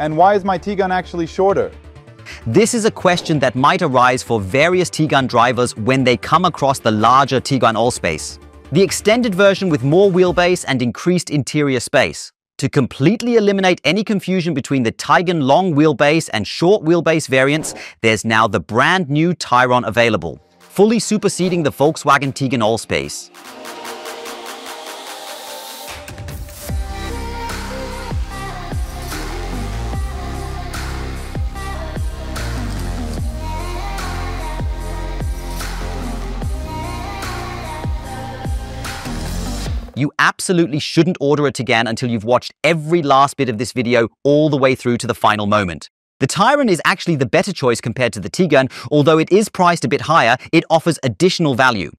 And why is my Tiguan actually shorter? This is a question that might arise for various Tiguan drivers when they come across the larger Tiguan Allspace. The extended version with more wheelbase and increased interior space. To completely eliminate any confusion between the Tiguan long wheelbase and short wheelbase variants, there's now the brand new Tayron available, fully superseding the Volkswagen Tiguan Allspace. You absolutely shouldn't order it again until you've watched every last bit of this video all the way through to the final moment. The Tayron is actually the better choice compared to the Tiguan. Although it is priced a bit higher, it offers additional value.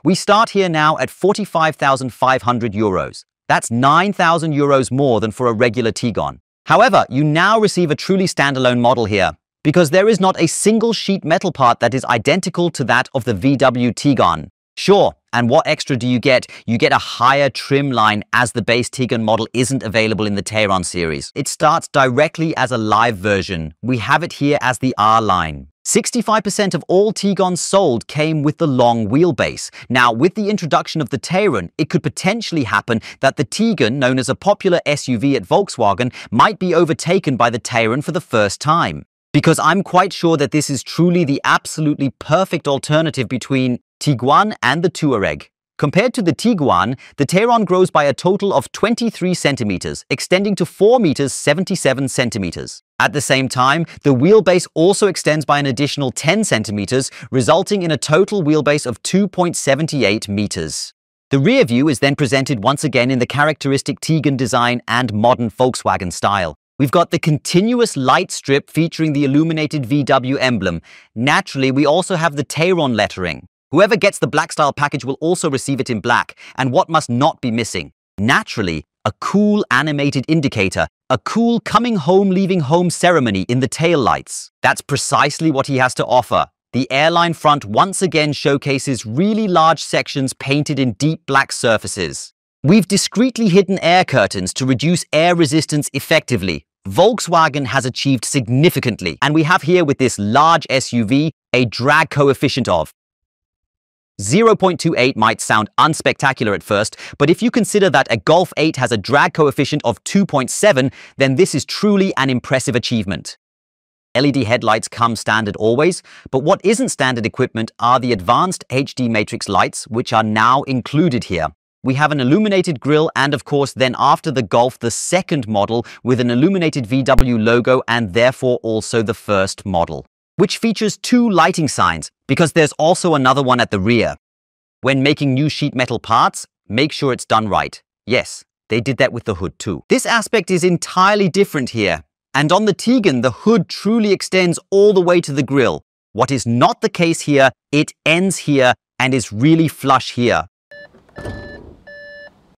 We start here now at 45,500 euros. That's 9,000 euros more than for a regular Tiguan. However, you now receive a truly standalone model here, because there is not a single sheet metal part that is identical to that of the VW Tiguan. Sure, and what extra do you get? You get a higher trim line, as the base Tiguan model isn't available in the Tayron series. It starts directly as a live version. We have it here as the R line. 65% of all Tiguans sold came with the long wheelbase. Now, with the introduction of the Tayron, it could potentially happen that the Tiguan, known as a popular SUV at Volkswagen, might be overtaken by the Tayron for the first time. Because I'm quite sure that this is truly the absolutely perfect alternative between Tiguan and the Touareg. Compared to the Tiguan, the Tayron grows by a total of 23 centimeters, extending to 4 meters 77 centimeters. At the same time, the wheelbase also extends by an additional 10 centimeters, resulting in a total wheelbase of 2.78 meters. The rear view is then presented once again in the characteristic Tiguan design and modern Volkswagen style. We've got the continuous light strip featuring the illuminated VW emblem. Naturally, we also have the Tayron lettering. Whoever gets the black style package will also receive it in black. And what must not be missing? Naturally, a cool animated indicator, a cool coming home leaving home ceremony in the taillights. That's precisely what he has to offer. The airline front once again showcases really large sections painted in deep black surfaces. We've discreetly hidden air curtains to reduce air resistance effectively. Volkswagen has achieved significantly, and we have here with this large SUV a drag coefficient of 0.28 might sound unspectacular at first, but if you consider that a Golf 8 has a drag coefficient of 2.7, then this is truly an impressive achievement. LED headlights come standard always, but what isn't standard equipment are the advanced HD matrix lights, which are now included here. We have an illuminated grille and, of course, then after the Golf, the second model with an illuminated VW logo and therefore also the first model, which features 2 lighting signs because there's also another one at the rear. When making new sheet metal parts, make sure it's done right. Yes, they did that with the hood too. This aspect is entirely different here. And on the Tiguan, the hood truly extends all the way to the grille. What is not the case here, it ends here and is really flush here.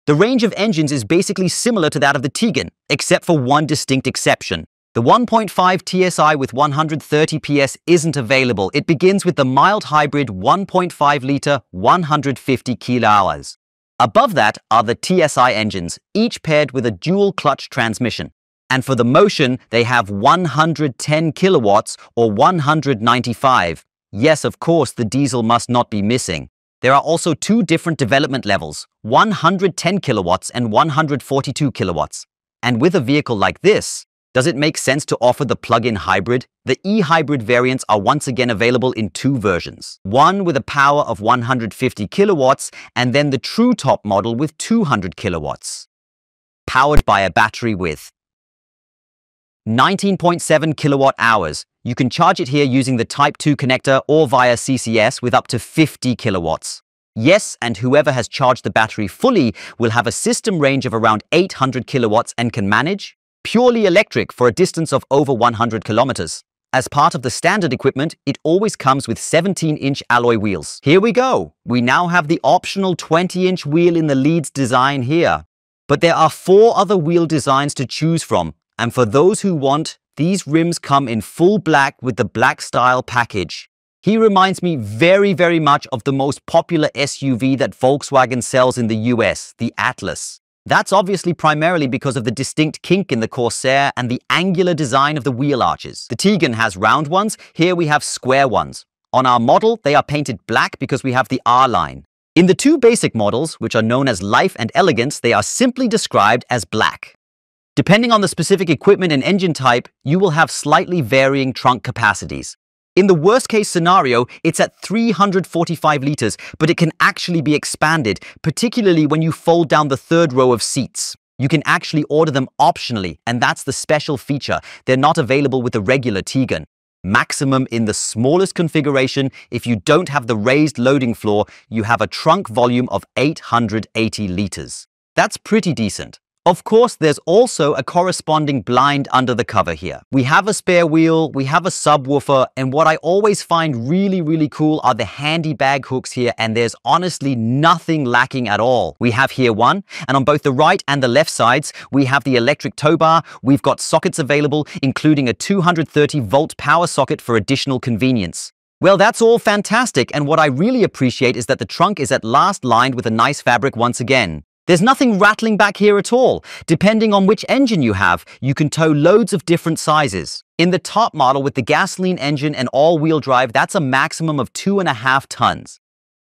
The range of engines is basically similar to that of the Tiguan, except for one distinct exception. The 1.5 TSI with 130 PS isn't available. It begins with the mild hybrid 1.5-litre 150 kWh. Above that are the TSI engines, each paired with a dual-clutch transmission. And for the motion, they have 110 kilowatts or 195. Yes, of course, the diesel must not be missing. There are also 2 different development levels, 110 kilowatts and 142 kilowatts. And with a vehicle like this, does it make sense to offer the plug-in hybrid? The e-hybrid variants are once again available in 2 versions. One with a power of 150 kilowatts and then the true top model with 200 kilowatts. Powered by a battery with 19.7 kilowatt hours. You can charge it here using the Type 2 connector or via CCS with up to 50 kilowatts. Yes, and whoever has charged the battery fully will have a system range of around 800 kilowatts and can manage purely electric for a distance of over 100 kilometers. As part of the standard equipment, it always comes with 17-inch alloy wheels. Here we go. We now have the optional 20-inch wheel in the Leeds design here. But there are 4 other wheel designs to choose from, and for those who want, these rims come in full black with the black style package. He reminds me very much of the most popular SUV that Volkswagen sells in the US, the Atlas. That's obviously primarily because of the distinct kink in the Corsair and the angular design of the wheel arches. The Tighan has round ones, here we have square ones. On our model, they are painted black because we have the R-line. In the two basic models, which are known as Life and Elegance, they are simply described as black. Depending on the specific equipment and engine type, you will have slightly varying trunk capacities. In the worst case scenario, it's at 345 liters, but it can actually be expanded, particularly when you fold down the third row of seats. You can actually order them optionally, and that's the special feature. They're not available with the regular Tighan. Maximum in the smallest configuration, if you don't have the raised loading floor, you have a trunk volume of 880 liters. That's pretty decent. Of course, there's also a corresponding blind under the cover here. We have a spare wheel, we have a subwoofer, and what I always find really cool are the handy bag hooks here, and there's honestly nothing lacking at all. We have here one, and on both the right and the left sides, we have the electric tow bar. We've got sockets available, including a 230-volt power socket for additional convenience. Well, that's all fantastic, and what I really appreciate is that the trunk is at last lined with a nice fabric once again. There's nothing rattling back here at all. Depending on which engine you have, you can tow loads of different sizes. In the top model with the gasoline engine and all-wheel drive, that's a maximum of 2.5 tons.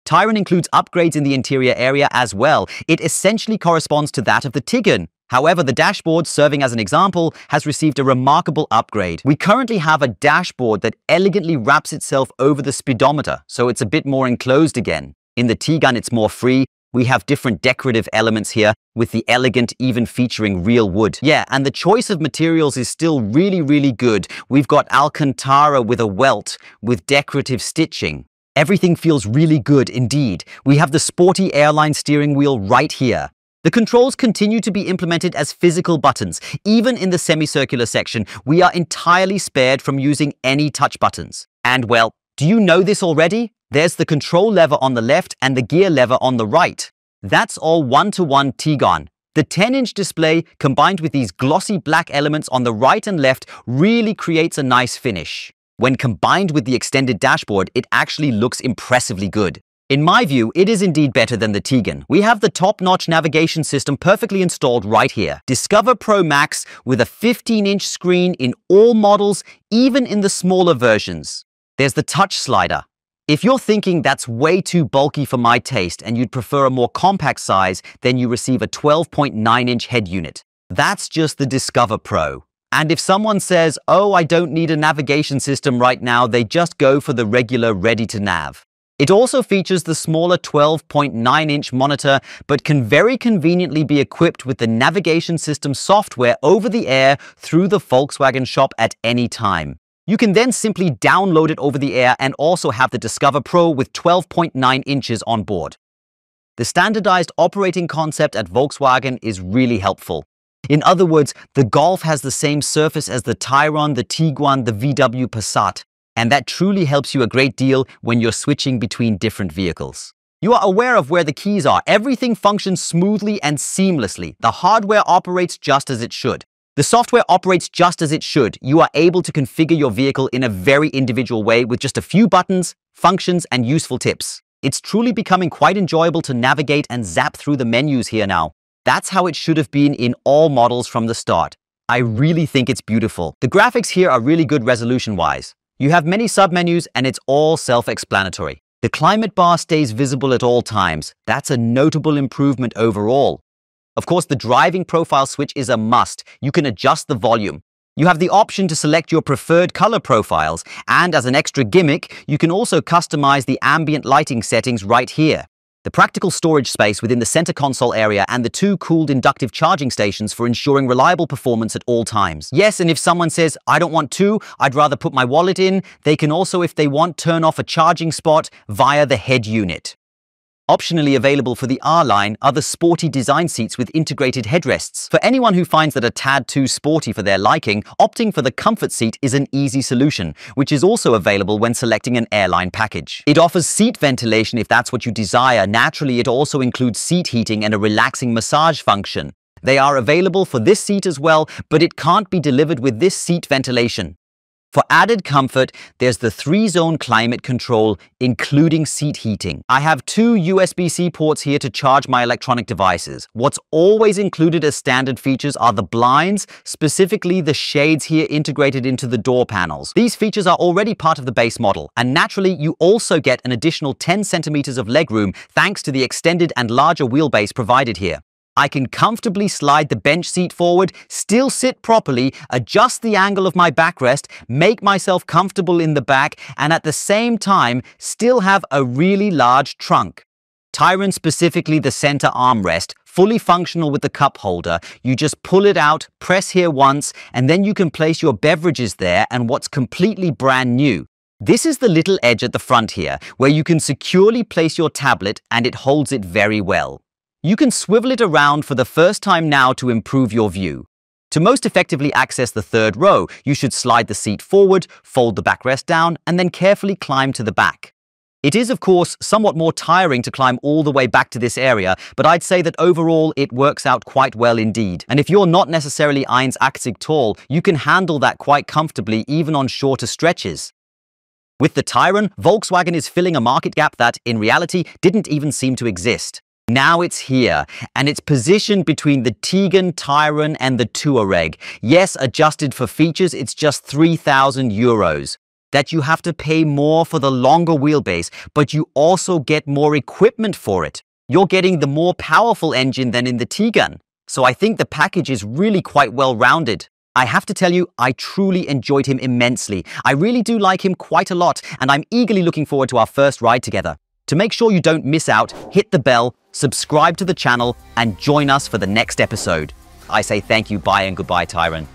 Tayron includes upgrades in the interior area as well. It essentially corresponds to that of the Tighan. However, the dashboard, serving as an example, has received a remarkable upgrade. We currently have a dashboard that elegantly wraps itself over the speedometer, so it's a bit more enclosed again. In the Tighan, it's more free. We have different decorative elements here, with the elegant even featuring real wood. Yeah, and the choice of materials is still really good. We've got Alcantara with a welt, with decorative stitching. Everything feels really good indeed. We have the sporty airline steering wheel right here. The controls continue to be implemented as physical buttons. Even in the semicircular section, we are entirely spared from using any touch buttons. And well, do you know this already? There's the control lever on the left and the gear lever on the right. That's all one-to-one Tighan. The 10-inch display, combined with these glossy black elements on the right and left, really creates a nice finish. When combined with the extended dashboard, it actually looks impressively good. In my view, it is indeed better than the Tighan. We have the top-notch navigation system perfectly installed right here. Discover Pro Max with a 15-inch screen in all models, even in the smaller versions. There's the touch slider. If you're thinking that's way too bulky for my taste and you'd prefer a more compact size, then you receive a 12.9-inch head unit. That's just the Discover Pro. And if someone says, oh, I don't need a navigation system right now, they just go for the regular ready-to-nav. It also features the smaller 12.9-inch monitor, but can very conveniently be equipped with the navigation system software over the air through the Volkswagen shop at any time. You can then simply download it over the air and also have the Discover Pro with 12.9 inches on board. The standardized operating concept at Volkswagen is really helpful. In other words, the Golf has the same surface as the Tayron, the Tiguan, the VW Passat, and that truly helps you a great deal when you're switching between different vehicles. You are aware of where the keys are. Everything functions smoothly and seamlessly. The hardware operates just as it should. The software operates just as it should. You are able to configure your vehicle in a very individual way with just a few buttons, functions, and useful tips. It's truly becoming quite enjoyable to navigate and zap through the menus here now. That's how it should have been in all models from the start. I really think it's beautiful. The graphics here are really good resolution-wise. You have many submenus and it's all self-explanatory. The climate bar stays visible at all times. That's a notable improvement overall. Of course, the driving profile switch is a must. You can adjust the volume. You have the option to select your preferred color profiles, and as an extra gimmick, you can also customize the ambient lighting settings right here. The practical storage space within the center console area and the two cooled inductive charging stations for ensuring reliable performance at all times. Yes, and if someone says, I don't want two, I'd rather put my wallet in, they can also, if they want, turn off a charging spot via the head unit. Optionally available for the R-Line are the sporty design seats with integrated headrests. For anyone who finds that a tad too sporty for their liking, opting for the comfort seat is an easy solution, which is also available when selecting an airline package. It offers seat ventilation if that's what you desire. Naturally, it also includes seat heating and a relaxing massage function. They are available for this seat as well, but it can't be delivered with this seat ventilation. For added comfort, there's the 3-zone climate control, including seat heating. I have 2 USB-C ports here to charge my electronic devices. What's always included as standard features are the blinds, specifically the shades here integrated into the door panels. These features are already part of the base model, and naturally, you also get an additional 10 centimeters of legroom thanks to the extended and larger wheelbase provided here. I can comfortably slide the bench seat forward, still sit properly, adjust the angle of my backrest, make myself comfortable in the back, and at the same time, still have a really large trunk. Tayron, specifically the center armrest, fully functional with the cup holder. You just pull it out, press here once, and then you can place your beverages there, and what's completely brand new. This is the little edge at the front here, where you can securely place your tablet, and it holds it very well. You can swivel it around for the first time now to improve your view. To most effectively access the third row, you should slide the seat forward, fold the backrest down, and then carefully climb to the back. It is, of course, somewhat more tiring to climb all the way back to this area, but I'd say that overall it works out quite well indeed. And if you're not necessarily 1,80 tall, you can handle that quite comfortably even on shorter stretches. With the Tayron, Volkswagen is filling a market gap that, in reality, didn't even seem to exist. Now it's here, and it's positioned between the Tiguan, Tayron, and the Touareg. Yes, adjusted for features, it's just 3,000 euros. That you have to pay more for the longer wheelbase, but you also get more equipment for it. You're getting the more powerful engine than in the Tiguan. So I think the package is really quite well-rounded. I have to tell you, I truly enjoyed him immensely. I really do like him quite a lot, and I'm eagerly looking forward to our first ride together. To make sure you don't miss out, hit the bell, subscribe to the channel, and join us for the next episode. I say thank you, bye and goodbye, Tayron.